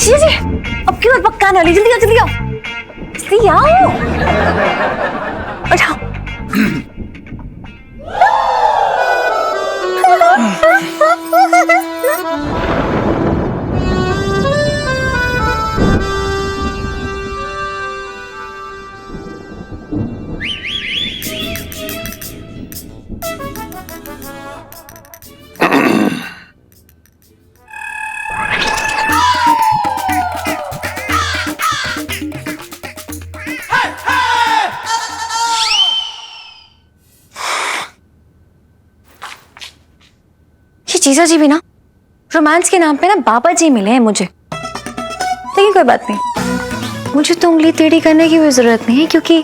जी जी, अब क्यों पक्का वाली, जल्दी आओ जल्दी आओ जल्दी आओ। उठाओ। जीजा जी भी ना रोमांस के नाम पे ना बाबा जी मिले हैं मुझे, लेकिन कोई बात नहीं, मुझे तो उंगली टेढ़ी करने की भी जरूरत नहीं है क्योंकि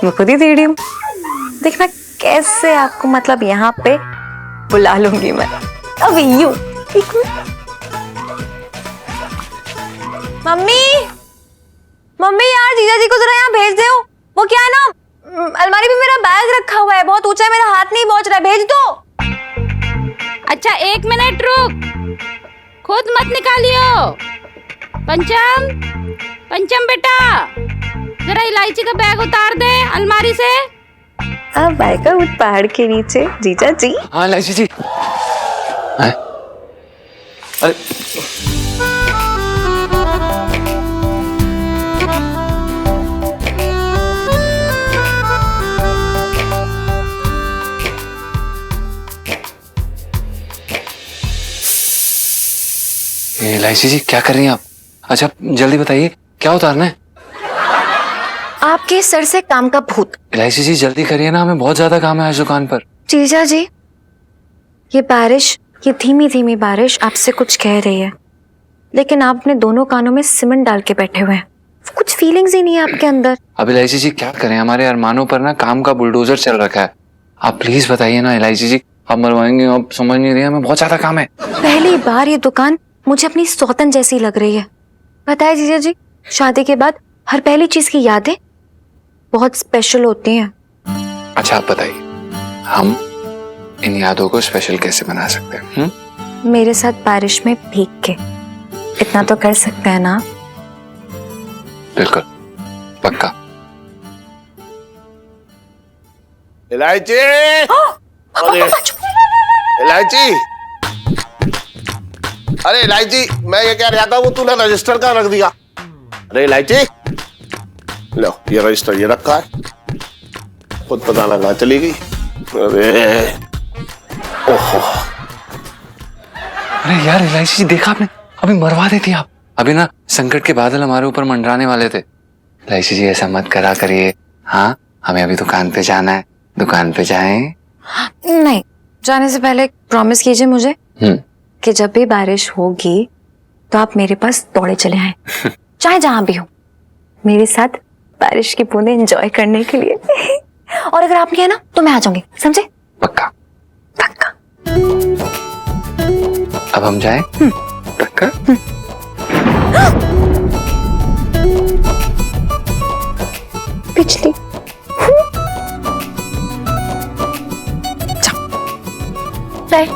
मैं खुद ही टेढ़ी हूँ। देखना कैसे आपको मतलब यहाँ पे बुला लूंगी मैं। अब यूं मम्मी मम्मी यार जीजा जी को जरा यहाँ भेज दो। वो क्या है ना, अलमारी पे मेरा बैग रखा हुआ है, बहुत ऊंचा है, मेरा हाथ नहीं पहुंच रहा है, भेज दो। अच्छा 1 मिनट रुक, खुद मत निकालियो। पंचम पंचम बेटा, जरा इलायची का बैग उतार दे अलमारी से। अब आएगा उस पहाड़ के नीचे जीजा जी। हाँ इलायची जी। अरे इलायची जी क्या कर रही हैं आप? अच्छा जल्दी बताइए क्या उतारना है? आपके सर से काम का भूत। इलायची जी जल्दी करिए ना, हमें बहुत ज्यादा काम है आज दुकान पर। जीजा जी ये बारिश, ये धीमी धीमी बारिश आपसे कुछ कह रही है, लेकिन आप अपने दोनों कानों में सीमेंट डाल के बैठे हुए हैं, कुछ फीलिंग्स ही नहीं है आपके अंदर। अब इलायची जी क्या करें, हमारे अरमानों पर ना काम का बुलडोजर चल रखा है। आप प्लीज बताइए ना इलायची जी, आप मरवाएंगे, आप समझ नहीं रही, हमें बहुत ज्यादा काम है। पहली बार ये दुकान मुझे अपनी सौतन जैसी लग रही है। बताए जीजा जी, शादी के बाद हर पहली चीज की यादें बहुत स्पेशल होती हैं। अच्छा आप बताइए, हम इन यादों को स्पेशल कैसे बना सकते हैं? मेरे साथ बारिश में भीग के, इतना तो कर सकते हैं ना? बिल्कुल पक्का। इलायची, इलायची, अरे इलायची, मैं ये कह रहा था वो तूने रजिस्टर कहाँ रख दिया? अरे इलायची, लो ये रजिस्टर ये रखा है, खुद पता लगा चली गई। अरे ओहो, अरे यार इलायची जी देखा आपने, अभी मरवा देती आप। अभी ना संकट के बादल हमारे ऊपर मंडराने वाले थे। इलायची जी ऐसा मत करा करिए। हाँ हमें अभी दुकान पे जाना है, दुकान पे जाएं। नहीं, जाने से पहले प्रॉमिस कीजिए मुझे कि जब भी बारिश होगी तो आप मेरे पास दौड़े चले आए, चाहे जहां भी हो, मेरे साथ बारिश की बूंदें एंजॉय करने के लिए। और अगर आप नहीं है ना तो मैं आ जाऊंगी, समझे? पक्का पक्का। अब हम जाएं? पक्का। पिछली बाय।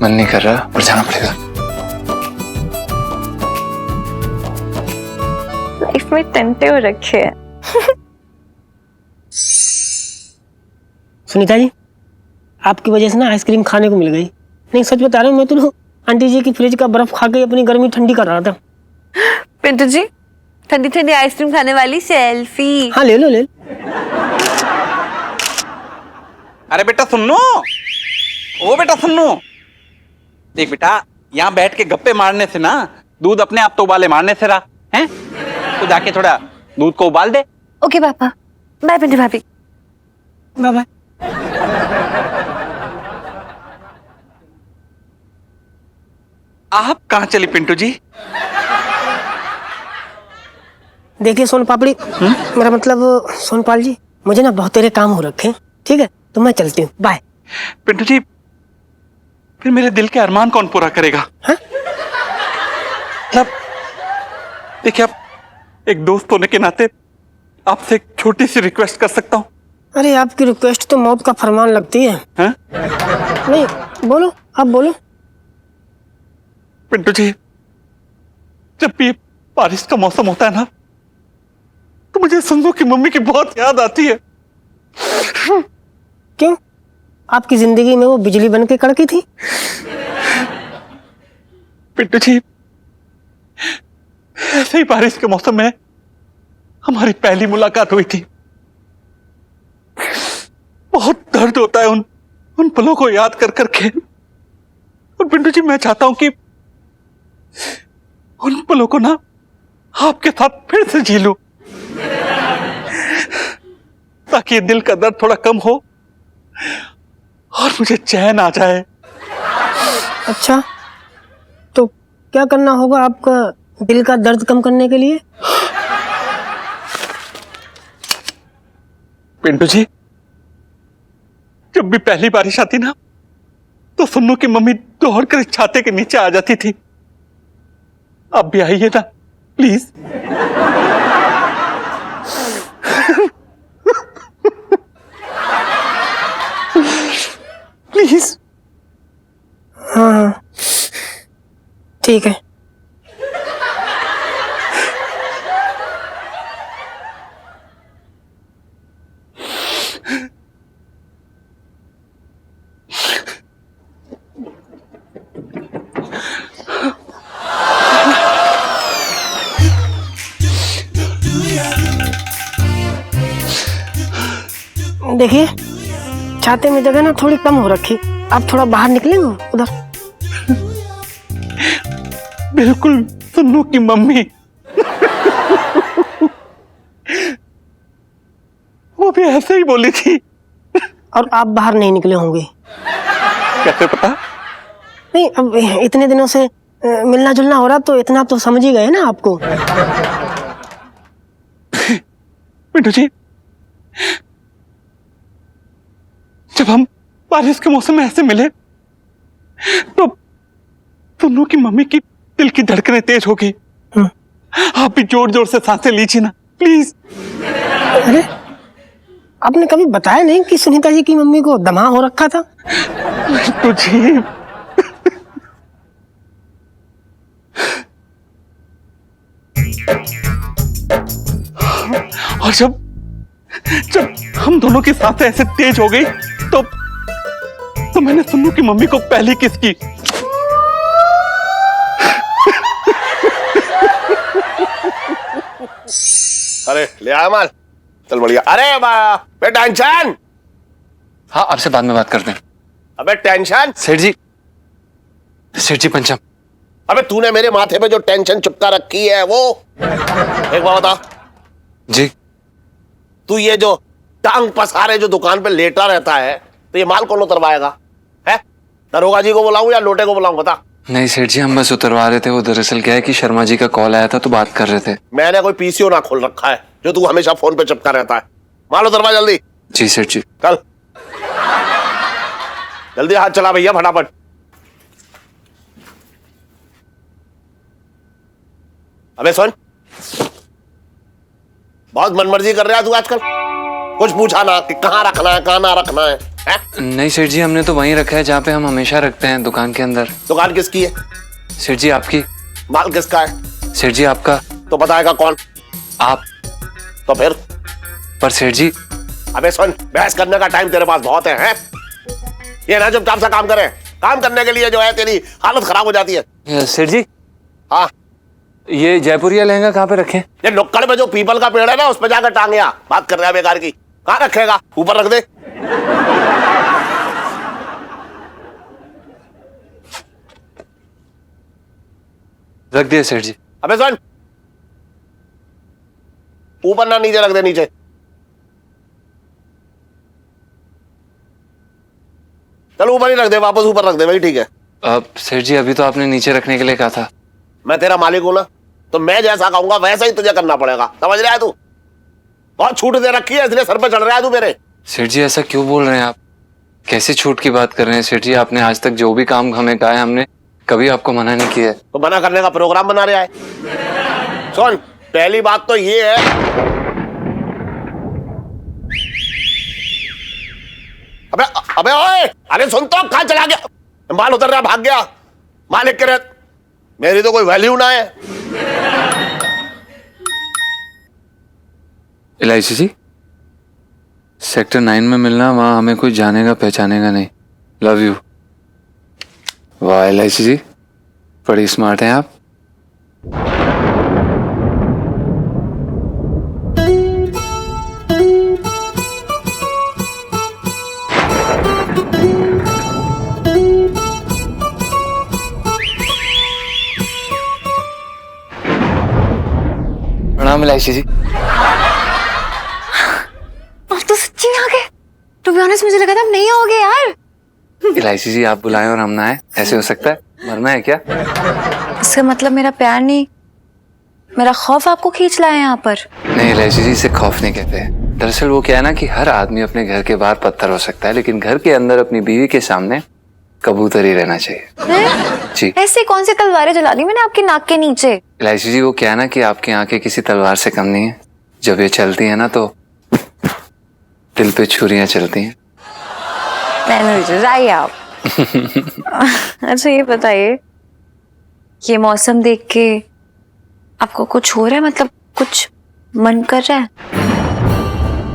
मन नहीं कर रहा पर जाना पड़ेगा। लाइफ में टंटे हो रखे हैं। सुनीता जी, आपकी वजह से ना आइसक्रीम खाने को मिल गई। नहीं सच बता रहा हूँ, मैं तो आंटी जी की फ्रिज का बर्फ खा के अपनी गर्मी ठंडी कर रहा था। पिंटू जी, ठंडी ठंडी आइसक्रीम खाने वाली सेल्फी। हाँ ले लो ले लो। अरे बेटा सुनो, ओ बेटा सुनो, देख बेटा यहाँ बैठ के गप्पे मारने से ना दूध अपने आप तो उबाले मारने से रहा है, तो जाके थोड़ा दूध को उबाल दे। ओके पापा, बाय पिंटू भाभी। Bye bye. आप कहाँ चली पिंटू जी? देखिए सोन पापड़ी, मेरा मतलब सोनपाल जी, मुझे ना बहुत तेरे काम हो रखे हैं, ठीक है, तो मैं चलती हूँ, बाय। पिंटू जी फिर मेरे दिल के अरमान कौन पूरा करेगा? मतलब देखिए, आप एक दोस्त होने के नाते आपसे एक छोटी सी रिक्वेस्ट कर सकता हूँ? अरे आपकी रिक्वेस्ट तो मौत का फरमान लगती है। नहीं बोलो, आप बोलो। पिंटू जी जब भी बारिश का मौसम होता है ना, तो मुझे सन्नू की मम्मी की बहुत याद आती है। क्यों? आपकी जिंदगी में वो बिजली बन के कड़की थी? पिंटू जी, ऐसे ही बारिश के मौसम में हमारी पहली मुलाकात हुई थी। बहुत दर्द होता है उन पलों को याद कर करके। और पिंटू जी, मैं चाहता हूं कि उन पलों को ना आपके साथ फिर से जी लूं, ताकि ये दिल का दर्द थोड़ा कम हो और मुझे चैन आ जाए। अच्छा, तो क्या करना होगा आपका दिल का दर्द कम करने के लिए? पिंटू जी, जब भी पहली बारिश आती ना, तो सन्नू की मम्मी दौड़ कर इस छाते के नीचे आ जाती थी। आप भी आइए ना प्लीज। प्लीज। हाँ, ठीक है। देखिए, छाते में जगह ना थोड़ी कम हो रखी, आप थोड़ा बाहर निकलेंगे उधर। बिल्कुल सन्नू की मम्मी। वो भी ऐसे ही बोली थी। और आप बाहर नहीं निकले होंगे। कैसे पता? नहीं, अब इतने दिनों से मिलना जुलना हो रहा, तो इतना तो समझ ही गए ना आपको। पिंटू जी, जब हम बारिश के मौसम में ऐसे मिले, तो सन्नू की मम्मी की दिल की धड़कनें तेज हो गई। आप भी जोर जोर से सांसें लीजिए ना प्लीज। अरे, आपने कभी बताया नहीं कि सुनीता जी की मम्मी को दमा हो रखा था? पिंटू जी, और जब हम दोनों की सांसें ऐसे तेज हो गई, तो मैंने सन्नू की मम्मी को पहली किस की। अरे ले आया माल, चल बढ़िया। अरे बे टेंशन। हाँ, आपसे बाद में बात करते हैं। अबे टेंशन। सेठ जी पंचम। अबे तूने मेरे माथे पे जो टेंशन चिपका रखी है वो एक बात बता जी। तू ये जो टांग पसारे जो दुकान पे लेटा रहता है, तो ये माल कौन उतरवाएगा? है दरोगा जी को बुलाऊं या लोटे को बुलाऊं? बता। नहीं सेठ जी, हम बस उतरवा रहे थे। वो दरअसल क्या है कि शर्मा जी का कॉल आया था, तो बात कर रहे थे। मैंने कोई पीसीओ ना खोल रखा है जो तू हमेशा फोन पे चिपका रहता है। माल उतरवा जल्दी। जी सेठ जी। चल जल्दी हाथ चला भैया, फटाफट। अबे सुन, बहुत मनमर्जी कर रहा है तू आजकल। कुछ पूछा ना कि कहाँ रखना है, कहाँ ना रखना है, है? नहीं सेठ जी, हमने तो वहीं रखा है जहाँ पे हम हमेशा रखते हैं, दुकान के अंदर। दुकान किसकी है? सेठ जी आपकी। माल किसका है? सेठ जी आपका। तो बताएगा कौन? आप। तो फिर? पर सेठ जी। अबे सुन, बहस करने का टाइम तेरे पास बहुत है? ये ना चुपचाप सा काम करे। काम करने के लिए जो है तेरी हालत खराब हो जाती है। सेठ जी। हाँ, ये जयपुरिया लहंगा कहाँ पे रखें? ये नुक्कड़ में जो पीपल का पेड़ है ना, उस पे जाकर टांग आ। बात कर रहा है बेकार की। कहाँ रखेगा? ऊपर रख दे। रख दिया सेठ जी। अबे सुन, ऊपर ना नीचे रख दे, नीचे। चल ऊपर ही रख दे, वापस ऊपर रख दे, वही ठीक है। अब सेठ जी, अभी तो आपने नीचे रखने के लिए कहा था। मैं तेरा मालिक हूं ना, तो मैं जैसा कहूंगा वैसा ही तुझे करना पड़ेगा। समझ रहा है तू? बहुत छूट दे रखी है, इसलिए सर पे चढ़ रहा है तू मेरे। सेठ जी ऐसा क्यों बोल रहे हैं आप? कैसी छूट की बात कर रहे हैं सेठ जी? आपने आज तक जो भी काम हमें कहा है, हमने कभी आपको मना नहीं किया है। तो मना करने का प्रोग्राम बना रहा है। सुन, पहली बात तो ये है, अबे अबे ओए, अरे सुन तो, कहां चला गया? माल उतर रहा, भाग गया। मालिक के रहते मेरी तो कोई वैल्यू ना है। इलायची जी, सेक्टर 9 में मिलना, वहां हमें कोई जानेगा पहचानेगा नहीं। Love you. वाह इलायची जी, बड़ी स्मार्ट हैं आप। प्रणाम इलायची जी। आप तो सच्ची में आ गए। टू बी ऑनेस्ट मुझे लगा था आप नहीं आओगे यार। इलायची जी, आप बुलाएं और हम ना आए, ऐसे हो सकता है? मरना है क्या? इसका मतलब मेरा प्यार नहीं, मेरा खौफ आपको खींच लाया यहाँ पर। नहीं इलायची जी, इसे खौफ नहीं कहते हैं। दरअसल वो क्या है ना कि हर आदमी अपने घर के बाहर पत्थर हो सकता है, लेकिन घर के अंदर अपनी बीवी के सामने कबूतर ही रहना चाहिए। जी। ऐसे कौन सी तलवारें जला दी मैंने आपके नाक के नीचे? इलायची जी, वो क्या है ना कि आपकी आंखें किसी तलवार से कम नहीं है। जब ये चलती है ना तो दिल पे छुरियां चलती हैं। जाइए आप। अच्छा ये बताइए, ये मौसम देख के आपको कुछ हो रहा है? मतलब कुछ मन कर रहा है?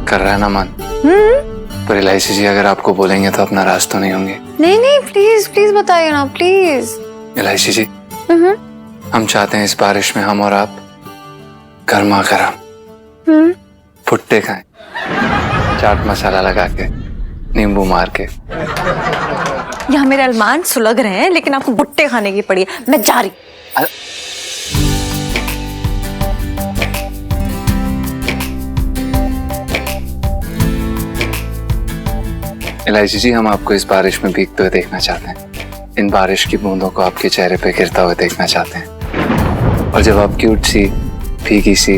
कर रहा है ना मन। पर इलायची जी, अगर आपको बोलेंगे तो अपना राज तो नहीं होंगे। नहीं नहीं, प्लीज प्लीज बताइए ना प्लीज। इलायची जी, हम चाहते हैं इस बारिश में हम और आप गर्मा गर्म भुट्टे खाएं, चाट मसाला लगा के, नींबू मार के। यहाँ मेरे अरमान सुलग रहे हैं, लेकिन आपको भुट्टे खाने की पड़ी है। मैं जा रही। इलायची जी, हम आपको इस बारिश में भीगते हुए देखना चाहते हैं। इन बारिश की बूंदों को आपके चेहरे पे गिरता हुए देखना चाहते हैं। और जब आप क्यूट सी, फीकी सी,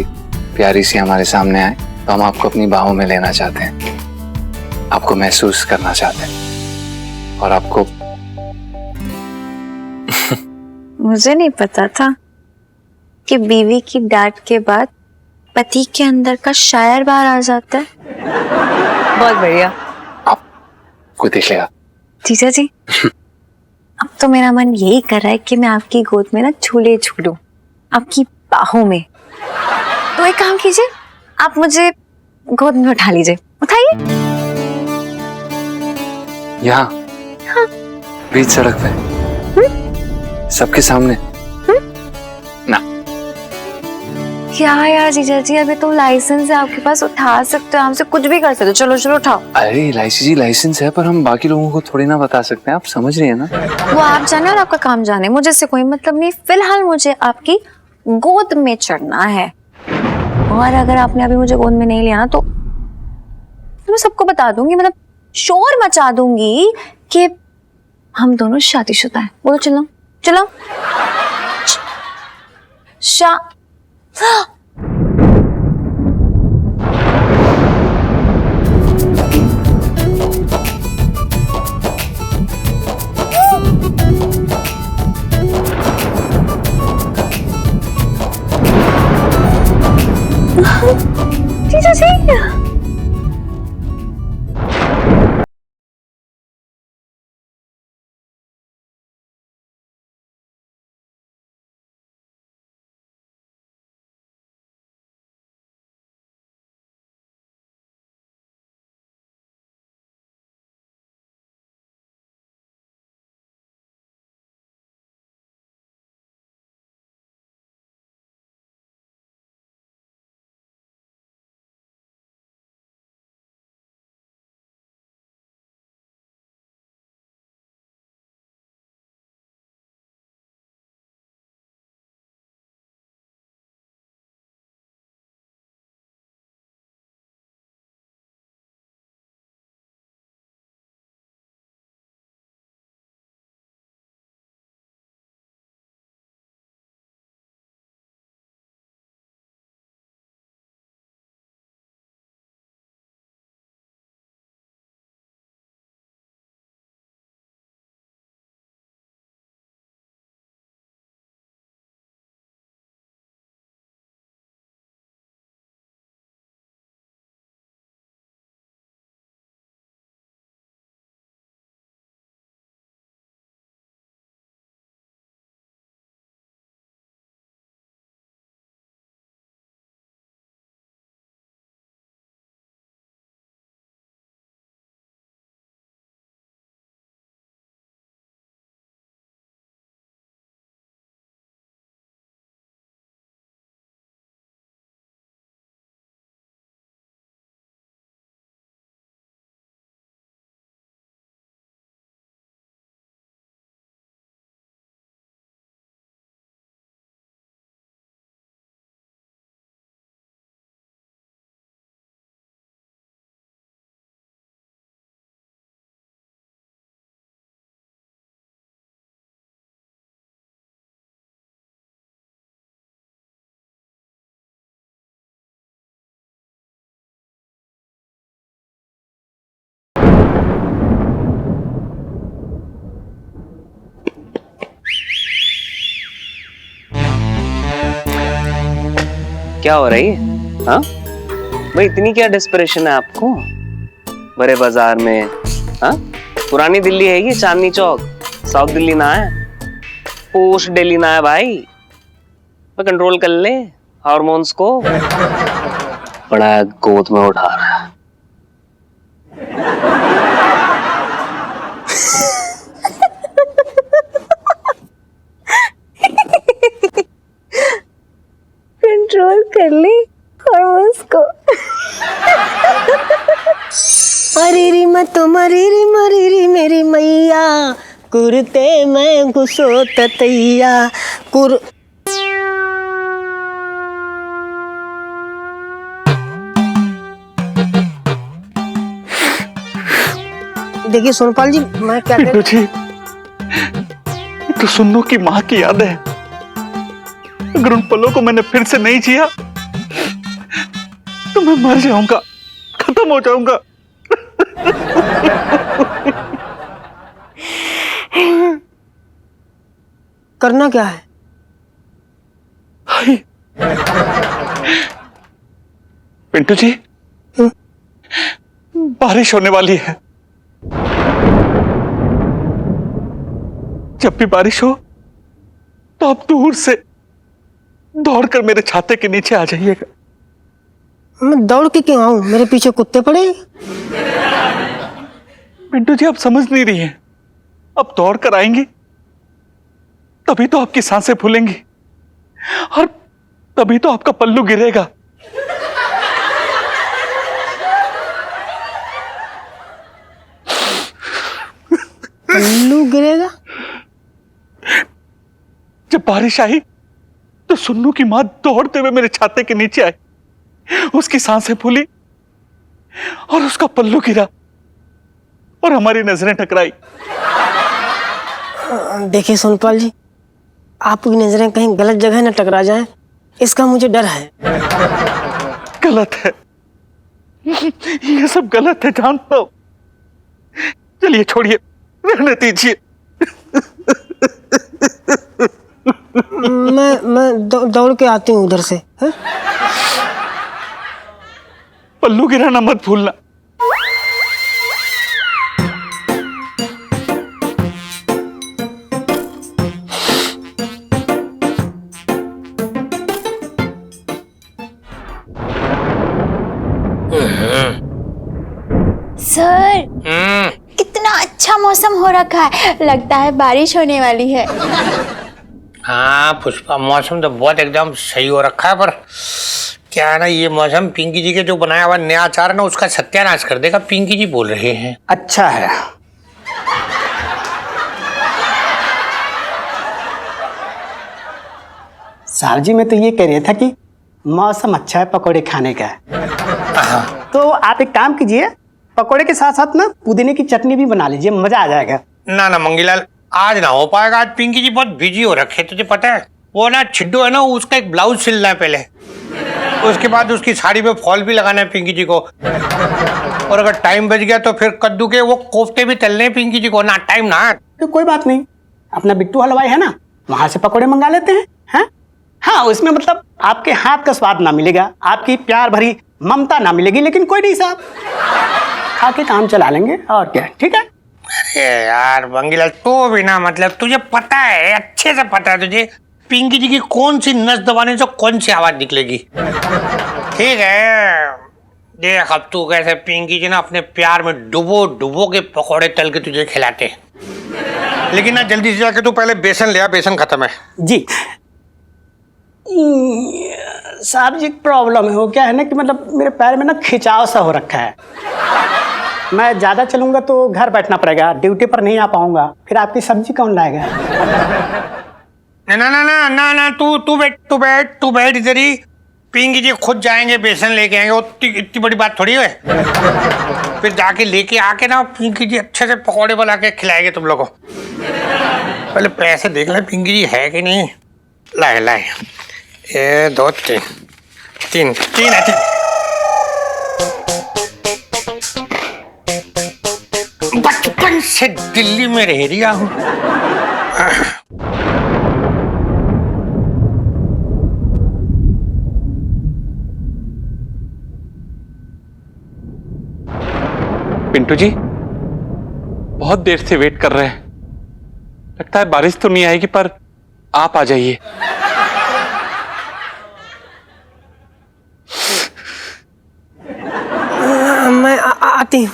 प्यारी सी हमारे सामने आए तो हम आपको अपनी बाहों में लेना चाहते हैं, आपको महसूस करना चाहते हैं और आपको। मुझे नहीं पता था कि बीवी की डांट के बाद पति के अंदर का शायर बाहर आ जाता है। बहुत बढ़िया। कोई देख लेगा। जीजा जी, अब तो मेरा मन यही कर रहा है कि मैं आपकी गोद में ना झूले झूलूं, आपकी बाहों में। तो एक काम कीजिए, आप मुझे गोद में उठा लीजिए। उठाइए। यहाँ बीच सड़क पे सबके सामने ना। क्या यार जीजा जी, अभी तो लाइसेंस है आपके पास, उठा सकते हो, हमसे कुछ भी कर सकते हो। चलो चलो उठाओ। अरे इलायची जी, लाइसेंस है पर हम बाकी लोगों को थोड़ी ना बता सकते हैं, आप समझ रही है ना। वो आप जाने और आपका काम जाने, मुझे इससे कोई मतलब नहीं। फिलहाल मुझे आपकी गोद में चढ़ना है, और अगर आपने अभी मुझे गोद में नहीं लिया ना तो मैं सबको बता दूंगी, मतलब शोर मचा दूंगी कि हम दोनों शादीशुदा हैं। बोलो चलो चलो। शा जीजा जी। क्या हो रही है? हाँ भाई, इतनी क्या डिस्परेशन है आपको? बड़े बाजार में, हाँ? पुरानी दिल्ली है ये, चांदनी चौक, साउथ दिल्ली ना है, पोस्ट दिल्ली ना है भाई। मैं कंट्रोल कर ले हार्मोन्स को। बड़ा गोद में उठा रहा है। कंट्रोल कर ली हार्मोन्स को। अरे री मैं तुम्हारी री मरी री मेरी मैया, कुरते मैं घुसो ततैया कुर। देखिए सोनपाल जी, मैं क्या पिंटू जी, ये तो सुन्नू की माँ की याद है। अगर उन पलों को मैंने फिर से नहीं जिया तो मैं मर जाऊंगा, खत्म हो जाऊंगा। करना क्या है? पिंटू जी, बारिश होने वाली है। जब भी बारिश हो तो आप दूर से दौड़कर मेरे छाते के नीचे आ जाइएगा। मैं दौड़ के क्यों आऊं? मेरे पीछे कुत्ते पड़े। पिंटू जी, आप समझ नहीं रही हैं। अब दौड़ कर आएंगी तभी तो आपकी सांसें फूलेंगी और तभी तो आपका पल्लू गिरेगा। पल्लू गिरेगा? जब बारिश आई तो सुन्नू की मां दौड़ते हुए मेरे छाते के नीचे आई, उसकी सांसें फूली और उसका पल्लू गिरा और हमारी नजरें टकराई। देखिए सोनपाल जी, आपकी नजरें कहीं गलत जगह न टकरा जाएं, इसका मुझे डर है। गलत है, ये सब गलत है, जानता हूं। चलिए छोड़िए, रहने दीजिए। मैं दौड़ के आती हूँ उधर से। है? पल्लू गिराना मत भूलना। सर, कितना अच्छा मौसम हो रखा है, लगता है बारिश होने वाली है। हाँ पुष्पा, मौसम तो बहुत एकदम सही हो रखा है, पर क्या है ना, ये मौसम पिंकी जी के जो बनाया हुआ नया अचार है ना, उसका सत्यानाश कर देगा, पिंकी जी बोल रहे हैं। अच्छा है। साहब जी, मैं तो ये कह रहा था कि मौसम अच्छा है पकौड़े खाने का। तो आप एक काम कीजिए, पकौड़े के साथ साथ ना पुदीने की चटनी भी बना लीजिए, मजा आ जाएगा। ना ना मंगीलाल, आज ना हो पाएगा। आज पिंकी जी बहुत बिजी हो रखे, तुझे पता है। वो ना छिड्डू है ना, उसका एक ब्लाउज सिलना है पहले, उसके बाद उसकी साड़ी पे फॉल भी लगाना है पिंकी जी को, और अगर टाइम बच गया तो फिर कद्दू के वो कोफ्ते भी तलने हैं पिंकी जी को। ना टाइम ना, तो कोई बात नहीं, अपना बिट्टू हलवाई है ना, वहां से पकौड़े मंगा लेते हैं। हैं? हाँ, उसमें मतलब आपके हाथ का स्वाद ना मिलेगा, आपकी प्यार भरी ममता ना मिलेगी, लेकिन कोई नहीं साहब, खा के काम चला लेंगे और क्या। ठीक है? अरे यार मंगीलाल, तो भी ना, मतलब तुझे पता है, अच्छे से पता है तुझे, पिंकी जी की कौन सी नस दबाने से कौन सी आवाज निकलेगी। ठीक है, देख अब तू कैसे पिंकी जी ना अपने प्यार में डुबो डुबो के पकौड़े तल के तुझे खिलाते। लेकिन ना जल्दी से जाके तू पहले बेसन ले आ, बेसन खत्म है। जी साहब जी, प्रॉब्लम है, वो क्या है ना कि मतलब मेरे पैर में ना खिंचाव सा हो रखा है। मैं ज्यादा चलूंगा तो घर बैठना पड़ेगा, ड्यूटी पर नहीं आ पाऊंगा, फिर आपकी सब्जी कौन लाएगा? ना ना ना ना ना, तू बैठ इधर ही। पिंकी जी खुद जाएंगे, बेसन लेके आएंगे, इतनी बड़ी बात थोड़ी है। फिर जाके लेके आके ना पिंकी जी अच्छे से पकौड़े बना के खिलाएंगे तुम लोगों को। पहले पैसे देख ले पिंकी जी है कि नहीं। लाए 1 2 3 है। बचपन से दिल्ली में रह रहा हूँ। पिंटू जी बहुत देर से वेट कर रहे हैं, लगता है बारिश तो नहीं आएगी पर आप आ जाइए। मैं आती हूँ।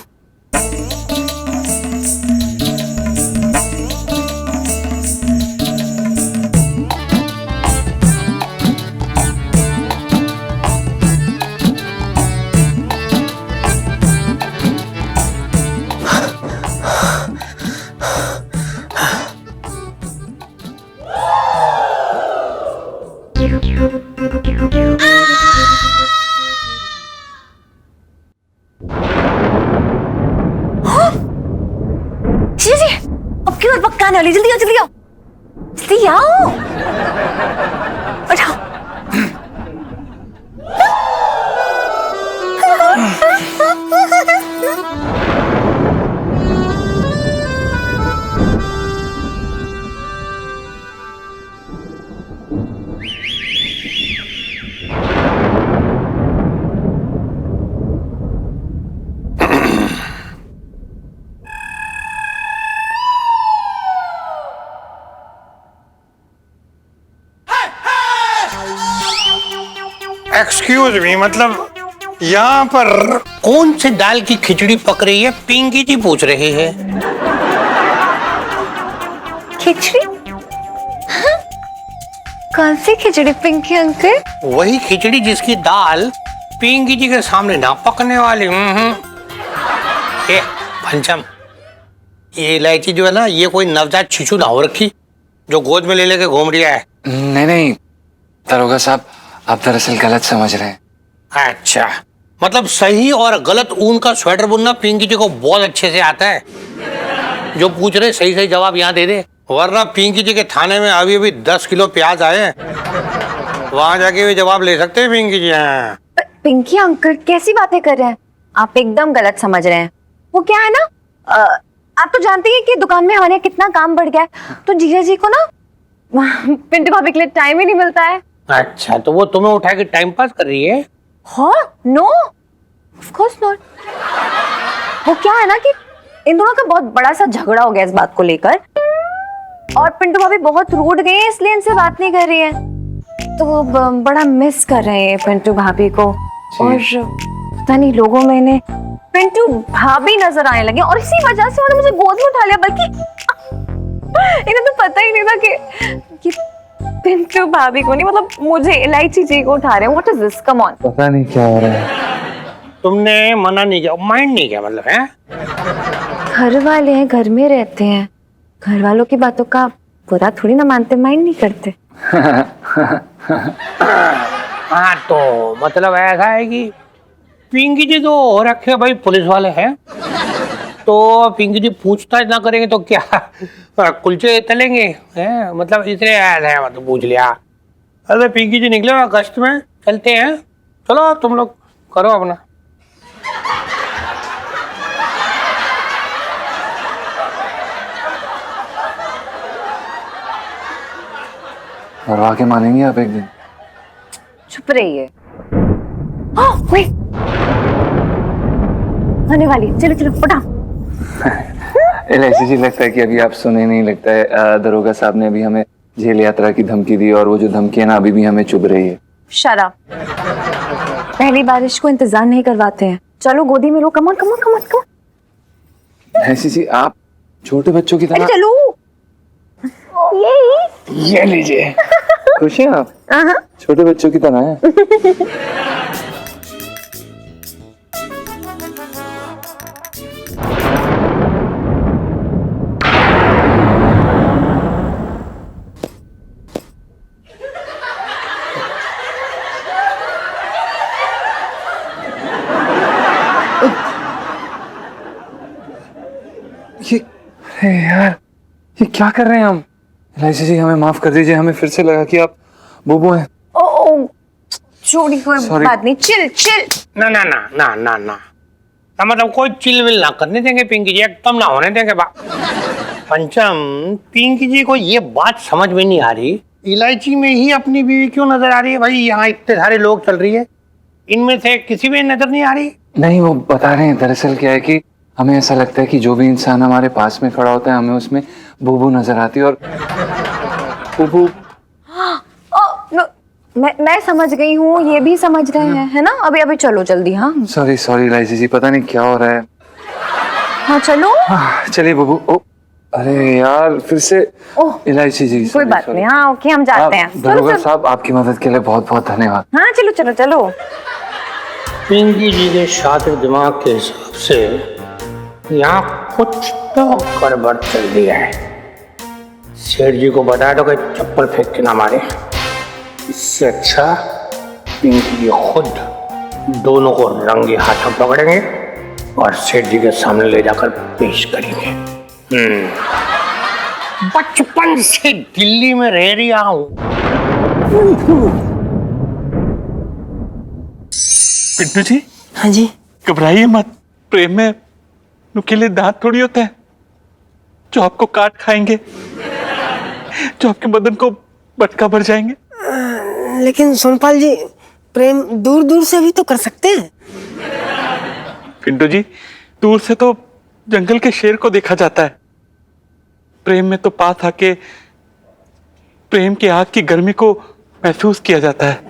जी जी, अब क्यों पक्का आने वाली, जल्दी आओ जल्दी आओ जल्दी आओ। उठाओ। एक्सक्यूज मी, मतलब यहाँ पर कौन से दाल की खिचड़ी पक रही है? पिंकी जी पूछ रहे हैं। खिचड़ी? हाँ? कौन सी खिचड़ी पिंकी अंकल? वही खिचड़ी जिसकी दाल पिंकी जी के सामने ना पकने वाली। ए पंचम, ये इलायची जो है ना, ये कोई नवजात शिशु ना हो रखी जो गोद में ले लेके घूम रही है। नहीं नहीं दरोगा साहब, आप दरअसल गलत समझ रहे हैं। अच्छा, मतलब सही और गलत ऊन का स्वेटर बुनना पिंकी जी को बहुत अच्छे से आता है। जो पूछ रहे सही सही जवाब यहाँ दे दे, वरना पिंकी जी के थाने में अभी अभी 10 किलो प्याज आए हैं, वहां जाके भी जवाब ले सकते हैं पिंकी जी। पिंकी अंकल कैसी बातें कर रहे हैं? आप एकदम गलत समझ रहे हैं। वो क्या है ना, आप तो जानते हैं कि दुकान में हमारे यहाँ कितना काम बढ़ गया है, तो जीजा जी को ना पिंटू भाभी के लिए टाइम ही नहीं मिलता है। अच्छा, तो वो तुम्हें उठा के टाइम पास कर रही है? हाँ, नो ऑफ कोर्स नॉट। वो क्या है ना कि इन दोनों का बहुत बड़ा सा झगड़ा हो गया इस बात को लेकर, और पिंटू भाभी बहुत रूठ गई है, इसलिए इनसे बात नहीं कर रही है। तो वो बड़ा मिस कर रहे हैं पिंटू भाभी को, और पता नहीं लोगों में इन्हें पिंटू भाभी नजर आने लगे, और इसी वजह से उन्होंने मुझे गोद में उठा लिया। बल्कि इन्हें तो पता ही नहीं था कि पिंटू भाभी को नहीं, मतलब मुझे इलायची जी को उठा रहे हैं। What is this, come on. पता नहीं क्या हो रहा है। तुमने मना नहीं किया, माइंड नहीं किया, मतलब है? घर वाले हैं, घर में रहते हैं, घर वालों की बातों का बुरा थोड़ी ना मानते, माइंड नहीं करते। हाँ, तो मतलब ऐसा है कि पिंकी जी तो हो रखे भाई पुलिस वाले हैं, तो पिंकी जी पूछताछ ना करेंगे तो क्या कुलचे तलेंगे हैं? मतलब इसलिए ऐसा है, मतलब पूछ लिया। अरे पिंकी जी निकले अगस्त में, चलते हैं। चलो तुम लोग करो अपना। और आके मानेंगे आप एक दिन? चुप रहिए। वेट, आने वाली, चलो चलो उठाओ। इलायची जी, लगता है कि अभी आप सुने नहीं। लगता है दरोगा साहब ने अभी हमें जेल यात्रा की धमकी दी, और वो जो धमकी है ना अभी भी हमें चुभ रही है। शराब, पहली बारिश को इंतजार नहीं करवाते हैं। चलो गोदी में लो, come on come on come on come on. Elaichi ji, आप छोटे बच्चों की तरह। चलो ये लीजिए। खुश हैं आप? छोटे बच्चों की तरह है। अरे यार, ये क्या कर रहे हैं हम? इलायची जी, हमें माफ कर दीजिए, हमें फिर से लगा कि आप बुबू हैं। ओ छोड़ी, कोई बात नहीं, चिल चिल। ना ना ना ना ना ना, मतलब कोई चिल विल ना करने देंगे पिंकी जी, एकदम ना होने देंगे। पंचम, पिंकी जी को ये बात समझ में नहीं आ रही, इलायची में ही अपनी बीवी क्यों नजर आ रही है? भाई यहाँ इतने सारे लोग चल रही है, इनमें से किसी में नजर नहीं आ रही। नहीं, वो बता रहे हैं दरअसल क्या है कि हमें ऐसा लगता है कि जो भी इंसान हमारे पास में खड़ा होता है हमें उसमें बूबू नजर आती है और बूबू। मैं समझ गई हूँ, ये भी समझ रहे हैं, है ना? अभी अभी चलो जल्दी। हाँ सॉरी सॉरी इलायची जी, पता नहीं क्या हो रहा है। हाँ चलो। चलिए बूबू। ओ अरे यार फिर से। ओह इलायची जी कोई बात नहीं। हाँ ओके हम जाते हैं। दरोगा साहब आपकी मदद के लिए बहुत बहुत धन्यवाद। हाँ चलो चलो चलो। पिंकी जी के शातिर दिमाग के हिसाब से यहाँ कुछ तो गड़बड़ चल दिया है। सेठ जी को बता दो कि चप्पल फेंक के ना मारे। इससे अच्छा पिंकी जी खुद दोनों को रंगे हाथों पकड़ेंगे और सेठ जी के सामने ले जाकर पेश करेंगे। बचपन से दिल्ली में रह रहा हूँ। पिंटू जी हाँ जी। घबराइए मत, प्रेम में नुकीले दांत थोड़ी होते हैं जो आपको काट खाएंगे, जो आपके बदन को बटका भर जाएंगे। लेकिन सोनपाल जी, प्रेम दूर दूर से भी तो कर सकते हैं। पिंटू जी दूर से तो जंगल के शेर को देखा जाता है, प्रेम में तो पास आके प्रेम की आग की गर्मी को महसूस किया जाता है।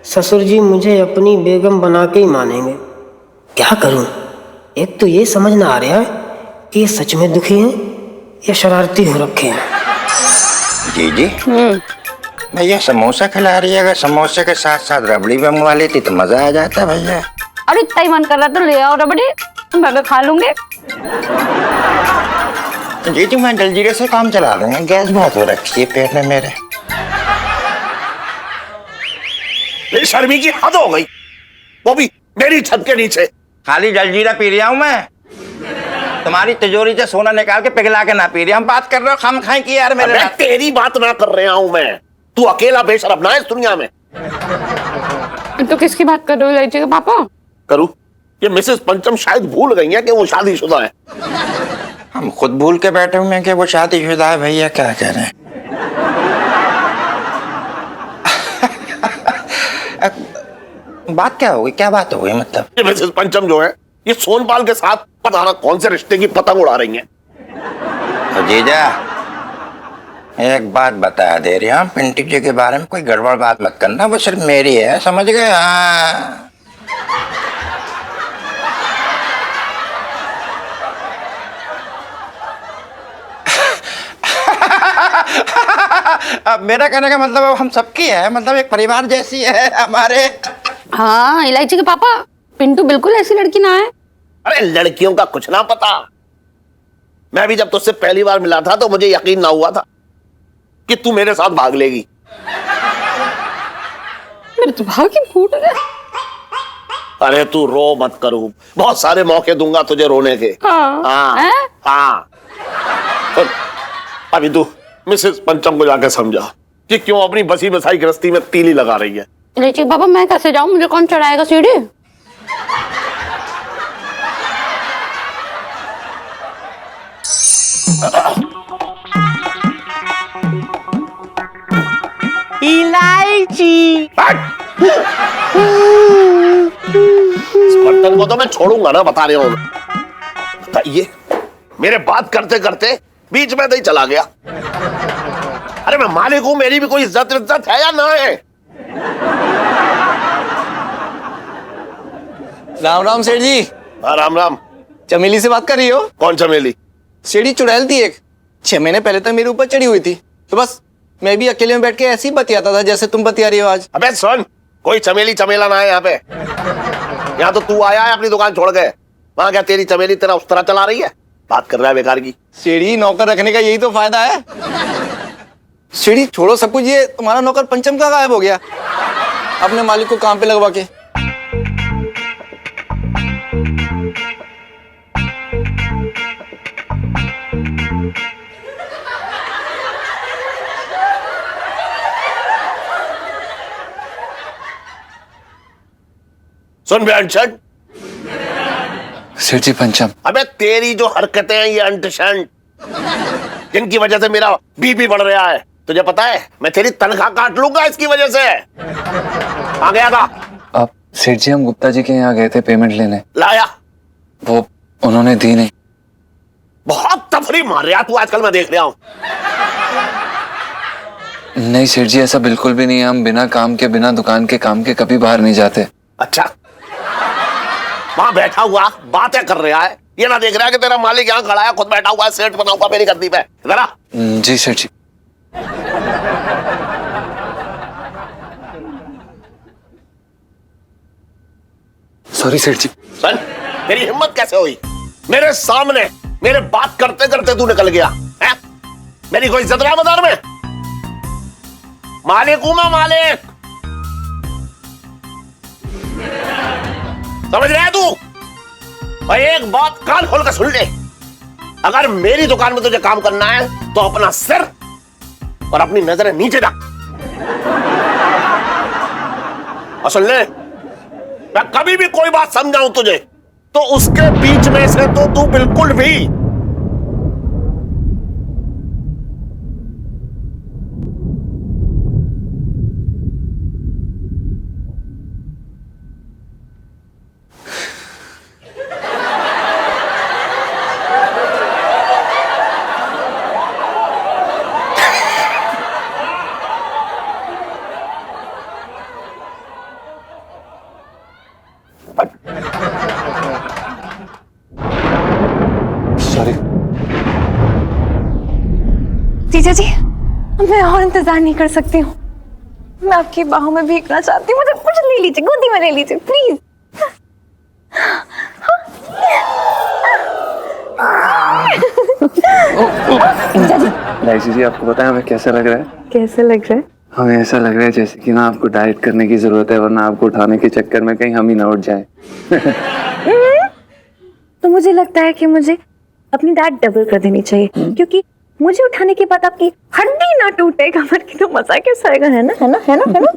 ससुर जी मुझे अपनी बेगम बना के ही मानेंगे। क्या करूं? एक तो ये समझ ना आ रहा है कि ये सच में दुखी हैं या शरारती हो रखे हैं। जी जी भैया समोसा खिला रही है, अगर समोसे के साथ साथ रबड़ी भी मंगवा लेती तो मजा आ जाता भैया। अरे इतना ही मन कर रहा तो ले आओ रबड़ी, मैं भी खा लूंगी। जी जी मैं जलजीरे से काम चला दूंगा, गैस बहुत हो रखी है पेट में मेरे। शर्मी की हद हो गई, वो भी मेरी छत के नीचे। खाली जलजीरा पी रहा हूँ मैं, तुम्हारी तिजोरी से सोना निकाल के पिघला के ना पी रही। हम बात कर रहे हो खाम खाई की यार मेरे। तेरी बात ना कर रहा हूँ मैं, तू अकेला बेशरम ना है इस दुनिया में। तो किसकी बात कर रहे हो इलायची के पापा? करूँ? ये मिसेस पंचम शायद भूल गई है कि वो शादीशुदा है। हम खुद भूल के बैठे हुए हैं कि वो शादीशुदा है भैया, क्या कह रहे हैं। बात क्या होगी, क्या बात हो गई मतलब? ये मिसेस पंचम जो है ये सोनपाल के साथ पता ना कौन से रिश्ते की पतंग उड़ा रही है। तो जीजा एक बात बता दे रही हूँ, पिंटू जी के बारे में कोई गड़बड़ बात मत करना, वो सिर्फ मेरी है, समझ गए? हाँ अब मेरा कहने का मतलब हम सबकी है, मतलब एक परिवार जैसी है हमारे। हाँ इलायची के पापा, पिंटू बिल्कुल ऐसी लड़की ना है। अरे लड़कियों का कुछ ना पता। मैं भी जब तुझसे पहली बार मिला था तो मुझे यकीन ना हुआ था कि तू मेरे साथ भाग लेगी। मेरे तो भाग ही फूट गया। अरे तू रो मत करूँ, बहुत सारे मौके दूंगा तुझे रोने के। हाँ हाँ हाँ। अभी तू मिसेस पंचम को जाकर समझा कि क्यों अपनी बसी बसाई गृहस्थी में तीली लगा रही है। इलायची के पापा मैं कैसे जाऊं, मुझे कौन चढ़ाएगा सीढ़ी? इलायची। इस बर्तन को तो मैं छोड़ूंगा ना, बता रहा हूं। बताइए, मेरे बात करते करते बीच में ही चला गया। अरे मैं मालिक हूं, मेरी भी कोई इज्जत है या ना है? राम राम सेठ जी। हाँ राम राम। चमेली से बात कर रही हो? कौन चमेली? सीढ़ी चुड़ैल थी एक, 6 महीने पहले तक मेरे ऊपर चढ़ी हुई थी, तो बस मैं भी अकेले में बैठ के ऐसे ही बतियाता था जैसे तुम बतिया रही हो आज। अबे सुन, कोई चमेली चमेला ना है यहाँ पे। यहाँ तो तू आया है अपनी दुकान छोड़ के, वहां क्या तेरी चमेली तेरा उस तरह चला रही है? बात कर रहा है बेकार की। सीढ़ी नौकर रखने का यही तो फायदा है। सीढ़ी छोड़ो सब कुछ, ये तुम्हारा नौकर पंचम का गायब हो गया अपने मालिक को काम पे लगवा के। सुन बे अंशट। सेठ जी पंचम। अबे तेरी जो हरकतें हैं ये अंटशंट, जिनकी वजह से मेरा बीपी बढ़ रहा है, तुझे पता है मैं तेरी तनख्वाह काट लूंगा इसकी वजह से। आ गया था। सेठ जी हम गुप्ता जी के यहाँ गए थे पेमेंट लेने, लाया? वो उन्होंने दी नहीं। बहुत तफरी मार रहा तू आजकल, मैं देख रहा हूं। नहीं सेठ जी ऐसा बिल्कुल भी नहीं है, हम बिना काम के बिना दुकान के काम के कभी बाहर नहीं जाते। अच्छा, वहां बैठा हुआ बातें कर रहा है, ये ना देख रहा है कि तेरा मालिक यहाँ खड़ा है, खुद बैठा हुआ है, सेठ बना हुआ मेरी गद्दी पे। जरा जी सेठ जी। सॉरी सेठ जी। सुन, मेरी हिम्मत कैसे हुई मेरे सामने, मेरे बात करते करते तू निकल गया है? मेरी कोई इज्जत रहा बाजार में? मालिक हूं मैं, मालिक। समझ रहा है तू? और एक बात कान खोल कर सुन ले, अगर मेरी दुकान में तुझे काम करना है तो अपना सिर और अपनी नजरें नीचे रख। और सुन ले, मैं कभी भी कोई बात समझाऊं तुझे तो उसके बीच में से तो तू बिल्कुल भी सॉरी। जीजा जी, मैं और इंतजार नहीं कर सकती हूँ, मैं आपकी बाहों में भीगना चाहती हूँ, मुझे कुछ ले लीजिए, गोदी में ले लीजिए प्लीज। लाइसी जी आपको पता है हमें कैसा लग रहा है? कैसे लग रहा है? हमें ऐसा लग रहा है जैसे कि ना आपको डाइट करने की जरूरत है, वरना आपको उठाने के चक्कर में कहीं हम ही ना उठ जाए। तो मुझे लगता है कि मुझे अपनी डाइट डबल कर देनी चाहिए, क्योंकि मुझे उठाने के बाद आपकी हड्डी ना टूटे कमर की, तो मजा कैसा आएगा, है ना, है ना, है ना, है ना?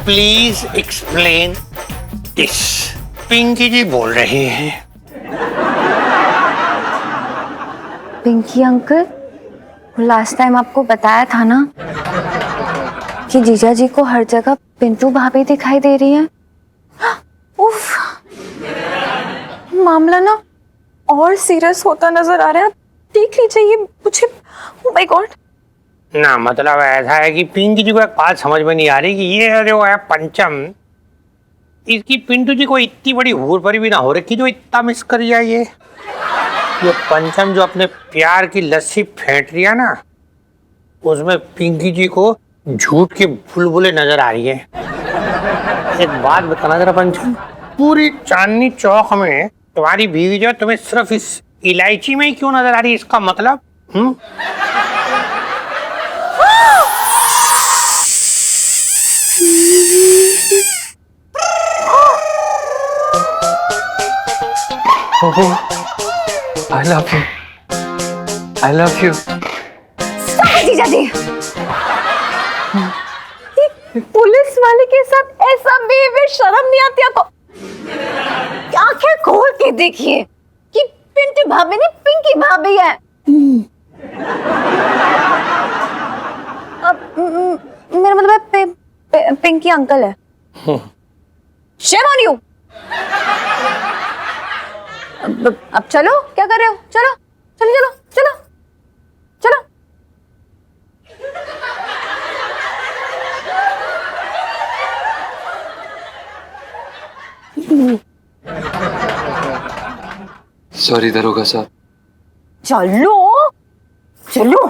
Please explain this. Pinky ji बोल रहे हैं। पिंकी अंकल, लास्ट टाइम आपको बताया था ना कि जीजा जी को हर जगह पिंटू भाभी दिखाई दे रही है। उफ, मामला ना और सीरियस होता नजर आ रहा है, देख लीजिए ये मुझे। Oh my God. ना मतलब ऐसा है कि पिंकी जी को एक बात समझ में नहीं आ रही कि ये जो है पंचम, इसकी पिंटू जी को इतनी बड़ी हूर परी भी ना हो रही जो इतना मिस कर जाए। ये पंचम जो अपने प्यार की लस्सी फेंट रही है ना, उसमें पिंकी जी को झूठ के बुलबुले नजर आ रही है। एक बात बताना जरा पंचम, पूरी चांदनी चौक में तुम्हारी बीवी जो तुम्हें सिर्फ इस इलायची में ही क्यों नजर आ रही है? इसका मतलब I love you. I love you. जीजा जी, पुलिस वाले के साथ ऐसा बिहेवियर शर्म नहीं आती आपको? आंखें खोल के देखिए कि पिंटू भाभी नहीं पिंकी भाभी है। मेरा मतलब है पिंकी अंकल है। Shame on you. अब चलो, क्या कर रहे हो? चलो चलो चलो चलो चलो। सॉरी दरोगा साहब। चलो चलो।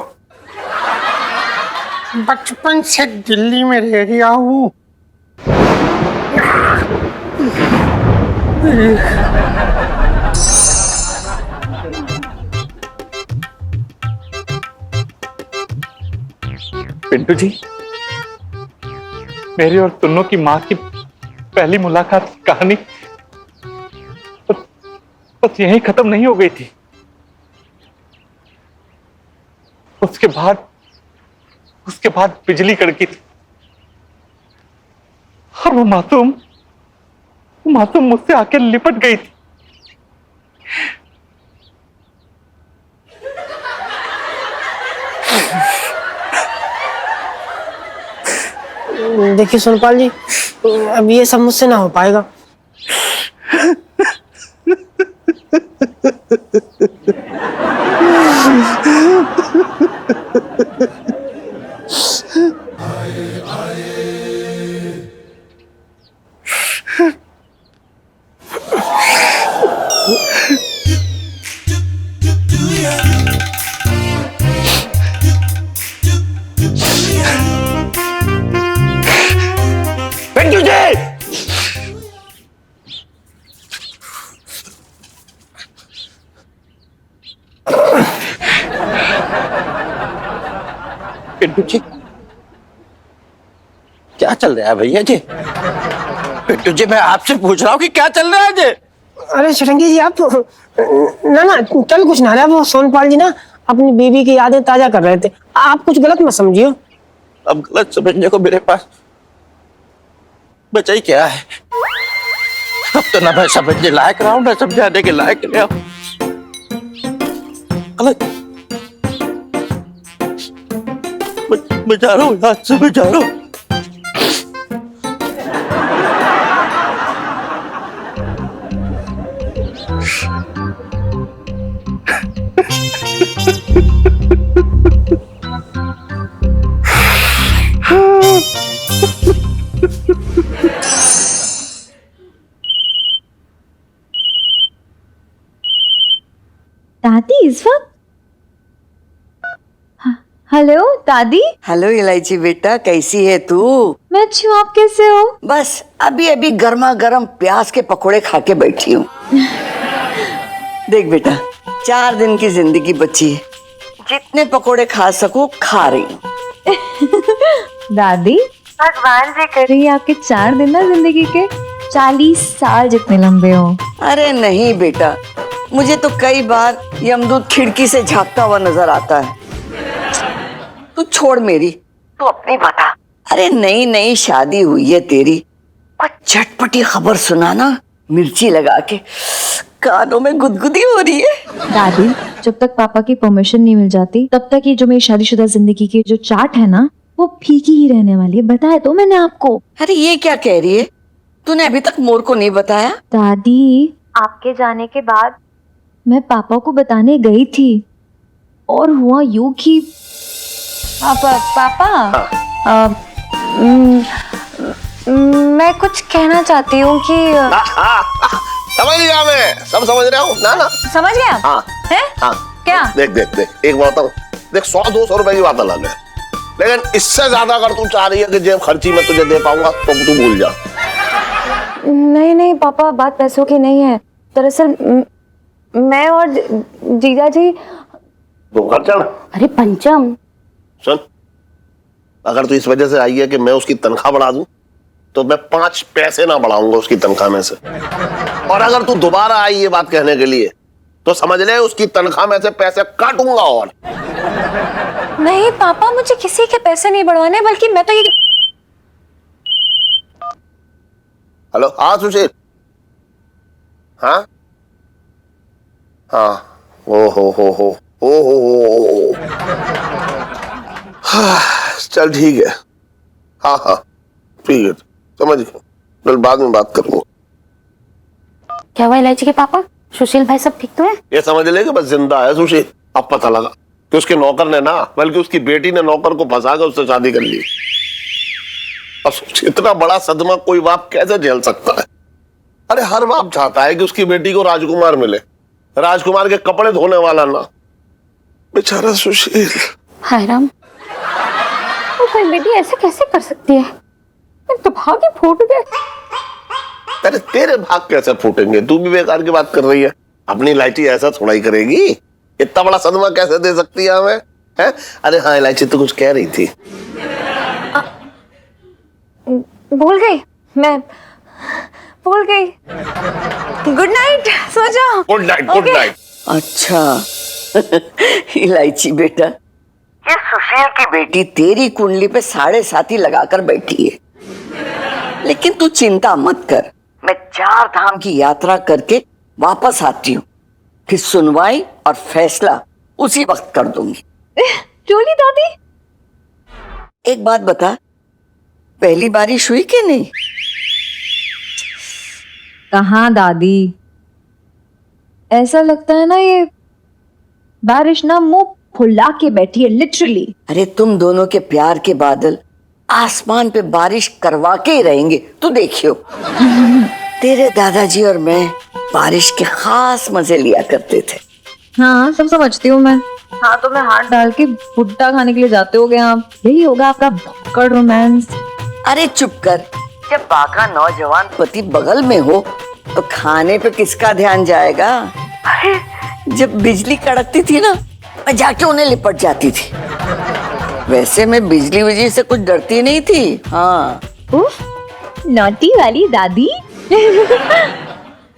बचपन से दिल्ली में रह रहा हूँ। पिंटू जी, मेरी और तुन्नों की माँ की पहली मुलाकात की कहानी बस यहीं खत्म नहीं हो गई थी। उसके बाद बिजली कड़की थी। और वो मासूम मुझसे आके लिपट गई थी। देखिए सोनपाल जी, अब ये सब मुझसे ना हो पाएगा। पिंटू जी, पिंटू जी, क्या चल रहा है भैया जी? पिंटू जी, मैं आपसे पूछ रहा हूँ कि क्या चल रहा है जी? अरे शटंगी जी, आप ना चल कुछ ना रहा, वो सोनपाल जी ना अपनी बीवी की यादें ताजा कर रहे थे। आप कुछ गलत मत समझियो। अब गलत समझने को मेरे पास बचा ही क्या है? अब तो ना मैं समझने लायक रहा हूं, ना समझाने के लायक रहा हूं। गलत मैं जा रहा हूँ, यहाँ से मैं जा रहा हूँ। दादी इस वक्त? हेलो दादी। हेलो इलायची बेटा, कैसी है तू? मैं अच्छी हूँ, आप कैसे हो? बस अभी अभी गर्मा गर्म प्याज के पकोड़े खा के बैठी हूँ। देख बेटा, 4 दिन की जिंदगी बची है, जितने पकोड़े खा सकूं खा रही हूँ। दादी भगवान से करिए आपके 4 दिन ना जिंदगी के 40 साल जितने लंबे हो। अरे नहीं बेटा, मुझे तो कई बार यमदूत खिड़की से झांकता हुआ नजर आता है। तू छोड़ मेरी, तू अपनी बता। अरे नई नई शादी हुई है तेरी, और चटपटी खबर सुनाना मिर्ची लगा के कानों में गुदगुदी हो रही है। दादी जब तक पापा की परमिशन नहीं मिल जाती तब तक ये जो मेरी शादीशुदा जिंदगी की जो चाट है ना वो फीकी ही रहने वाली है, बताया तो मैंने आपको। अरे ये क्या कह रही है? तूने अभी तक मोर को नहीं बताया? दादी आपके जाने के बाद मैं पापा को बताने गई थी और हुआ यूं कि पापा मैं कुछ कहना चाहती हूँ कि समझ गया, मैं सब समझ रहा हूँ ना। समझ गया? हाँ है? हाँ क्या? देख एक बात बताऊँ, देख 100-200 रुपए की बात अलग है, लेकिन इससे ज्यादा अगर तू चाह रही है कि जेब खर्ची में तुझे दे पाऊंगा तो तू भूल जा। नहीं पापा, बात पैसों की नहीं है। दरअसल मैं और जीजा जी। तो खर्चा ना। अरे पंचम, सुन, अगर तू इस वजह से आई है कि मैं उसकी तनख्वाह बढ़ा दूं तो मैं 5 पैसे ना बढ़ाऊंगा उसकी तनख्वाह में से। और अगर तू दोबारा आई ये बात कहने के लिए तो समझ ले उसकी तनख्वाह में से पैसे काटूंगा। और नहीं पापा, मुझे किसी के पैसे नहीं बढ़वाने, बल्कि मैं तो ये। हेलो, हाँ सुशील, हाँ हाँ, ओ हो। हाँ, चल ठीक है, हाँ ठीक है, समझ गया, कल बाद में बात करूंगा। क्या हुआ इलायची के पापा? सुशील भाई सब ठीक तो है? ये समझ ले कि बस जिंदा है सुशील। अब पता लगा कि उसके नौकर ने ना, बल्कि उसकी बेटी ने नौकर को फंसा कर उससे शादी कर ली। अब इतना बड़ा सदमा कोई बाप कैसे झेल सकता है? अरे हर बाप चाहता है कि उसकी बेटी को राजकुमार मिले, राजकुमार के कपड़े धोने वाला ना। बेचारा सुशील। हाय राम, वो कोई बेटी ऐसे कैसे कर सकती है? तो भाग ही फूट गए। अरे तेरे भाग कैसे फूटेंगे? तू भी बेकार की बात कर रही है। अपनी इलायची ऐसा थोड़ा ही करेगी, इतना बड़ा सदमा कैसे दे सकती है हमें? है? अरे हाँ इलायची, तू कुछ कह रही थी। भूल गई, मैं भूल गई। गुड नाइट, सो जाओ। Good night. अच्छा इलायची बेटा, ये सुशील की बेटी तेरी कुंडली पे 7.5 लगाकर बैठी है। लेकिन तू चिंता मत कर, मैं 4 धाम की यात्रा करके वापस आती हूँ, फिर सुनवाई और फैसला उसी वक्त कर दूंगी। रोली दादी, एक बात बता, पहली बारिश हुई कि नहीं? कहाँ दादी, ऐसा लगता है ना ये बारिश ना मुंह फुला के बैठी है लिटरली। अरे तुम दोनों के प्यार के बादल आसमान पे बारिश करवा के ही रहेंगे, तू देखियो। तेरे दादाजी और मैं बारिश के खास मजे लिया करते थे। हाँ सब समझती हूँ मैं। हाँ तो मैं हाथ डाल के भुट्टा खाने के लिए जाते होगे आप, यही होगा आपका भक्कड़ रोमांस। अरे चुप कर, जब बाका नौजवान पति बगल में हो तो खाने पे किसका ध्यान जाएगा? अरे जब बिजली कड़कती थी ना, मैं जाके उन्हें लिपट जाती थी। वैसे मैं बिजली विजली से कुछ डरती नहीं थी। हाँ नॉटी वाली दादी।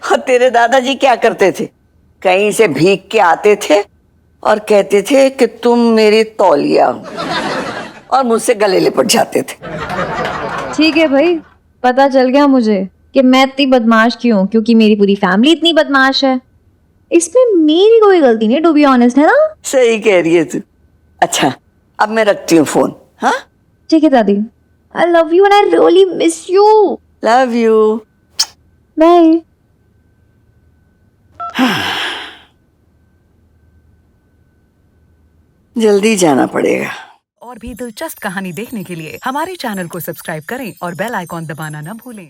और तेरे दादाजी क्या करते थे? कहीं से भीग के आते थे और कहते थे कि तुम मेरी तौलिया हो, और मुझसे गले लिपट जाते थे। ठीक है भाई, पता चल गया मुझे कि मैं इतनी बदमाश क्यों हूँ, क्योंकि मेरी पूरी फैमिली इतनी बदमाश है। इसमें मेरी कोई गलती नहीं, टू बी ऑनेस्ट, है ना? सही कह रही है तू। अच्छा अब मैं रखती हूँ फोन। हाँ ठीक है दादी, I love you and I really miss you. Love you, bye. जल्दी जाना पड़ेगा। और भी दिलचस्प कहानी देखने के लिए हमारे चैनल को सब्सक्राइब करें और बेल आइकॉन दबाना न भूलें।